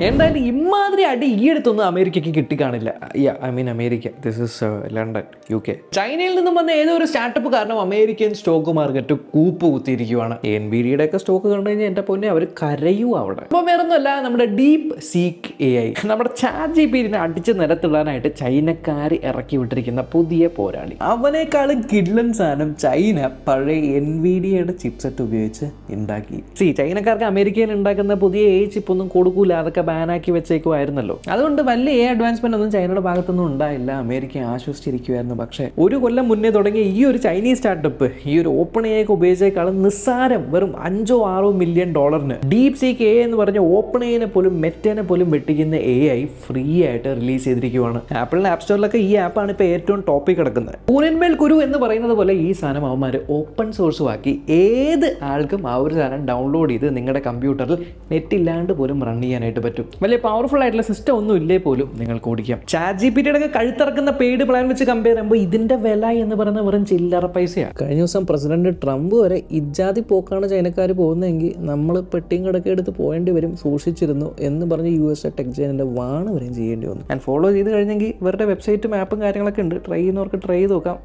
എന്തായാലും ഇമാതിരി അടി ഈ അടുത്തൊന്നും അമേരിക്കയ്ക്ക് കിട്ടിക്കാണില്ല. America, this is London, UK. ചൈനയിൽ നിന്നും വന്ന ഏതോ ഒരു സ്റ്റാർട്ടപ്പ് കാരണം അമേരിക്കൻ സ്റ്റോക്ക് മാർക്കറ്റ് കൂപ്പ് കുത്തിയിരിക്കുവാണ്. NVIDIA ഒക്കെ സ്റ്റോക്ക് കണ്ടു കഴിഞ്ഞാൽ എൻ്റെ പൊന്നെ അവർ കരയുക അവിടെ. അപ്പോൾ വേറൊന്നുമല്ല, നമ്മുടെ ഡീപ് സീക്ക് AI, നമ്മുടെ ChatGPT അടിച്ച് നിരത്തിടാനായിട്ട് ചൈനക്കാർ ഇറക്കി വിട്ടിരിക്കുന്ന പുതിയ പോരാളി. അവനേക്കാളും കിഡ്ലൻ സാധനം ചൈന പഴയ NVIDIAയുടെ ചിപ്സെറ്റ് ഉപയോഗിച്ച് ഉണ്ടാക്കി. ചൈനക്കാർക്ക് അമേരിക്കയിൽ ഉണ്ടാക്കുന്ന പുതിയ AI ചിപ്പ് ഒന്നും കൊടുക്കൂല, അതൊക്കെ ബാനാക്കി വെച്ചേക്കുമായിരുന്നല്ലോ. അതുകൊണ്ട് വലിയ AI അഡ്വാൻസ്മെന്റ് ഒന്നും ചൈനയുടെ ഭാഗത്തൊന്നും ഉണ്ടായില്ല. അമേരിക്ക ആശ്വസിച്ചിരിക്കുമായിരുന്നു. പക്ഷേ ഒരു കൊല്ലം മുന്നേ തുടങ്ങിയ ഈ ഒരു ചൈനീസ് സ്റ്റാർട്ടപ്പ് ഈ ഒരു ഓപ്പൺ AI ഒക്കെ ഉപയോഗിച്ചേക്കാളും നിസ്സാരം വെറും $5-6 മില്യൺ ഡീപ് സീക്ക് AI എന്ന് പറഞ്ഞ ഓപ്പൺ AI പോലും മെറ്റനെ പോലും വെട്ടിക്കുന്ന AI ഫ്രീ ആയിട്ട് റിലീസ് ചെയ്തിരിക്കുവാണ്. ആപ്പിളിന്റെ ആപ്പ് സ്റ്റോറിലൊക്കെ ഈ ആപ്പാണ് ഇപ്പോൾ ഏറ്റവും ടോപ്പിൽ കിടക്കുന്നത്. ഊരന്മേൽ കുരു എന്ന് പറയുന്നത് പോലെ ഈ സാധനം അവന്മാർ ഓപ്പൺ സോഴ്സും ആക്കി ഏത് ആൾക്കും ആ ഒരു സാധനം ഡൗൺലോഡ് ചെയ്ത് നിങ്ങളുടെ കമ്പ്യൂട്ടറിൽ നെറ്റ് ഇല്ലാണ്ട് പോലും റൺ ചെയ്യാനായിട്ട് പറ്റും. വലിയ പവർഫുൾ ആയിട്ടുള്ള സിസ്റ്റം ഒന്നും ഇല്ലേ പോലും നിങ്ങൾക്ക് ഓടിക്കാം. ChatGPTയുടെ ഒക്കെ കഴുത്തിറക്കുന്ന പെയ്ഡ് പ്ലാൻ വെച്ച് കമ്പയർ ചെയ്യുമ്പോൾ ഇതിന്റെ വില എന്ന് പറയുന്നത് വെറും ചില്ലറ പൈസയാണ്. കഴിഞ്ഞ ദിവസം പ്രസിഡന്റ് ട്രംപ് വരെ ഇജാതി പോക്കാണ് ചൈനക്കാർ പോകുന്നതെങ്കിൽ നമ്മൾ പെട്ടിയും കിടക്കെ എടുത്ത് പോകേണ്ടി വരും, സൂക്ഷിച്ചിരുന്നു എന്ന് പറഞ്ഞ് USA ടെക് ജയന്റിന്റെ വാണ് വരെയും ചെയ്യേണ്ടി വന്നു. ഞാൻ ഫോളോ ചെയ്ത് കഴിഞ്ഞെങ്കിൽ ഇവരുടെ വെബ്സൈറ്റും ആപ്പും കാര്യങ്ങളൊക്കെ ഉണ്ട്. ട്രൈ ചെയ്യുന്നവർക്ക് ട്രൈ ചെയ്ത് നോക്കാം.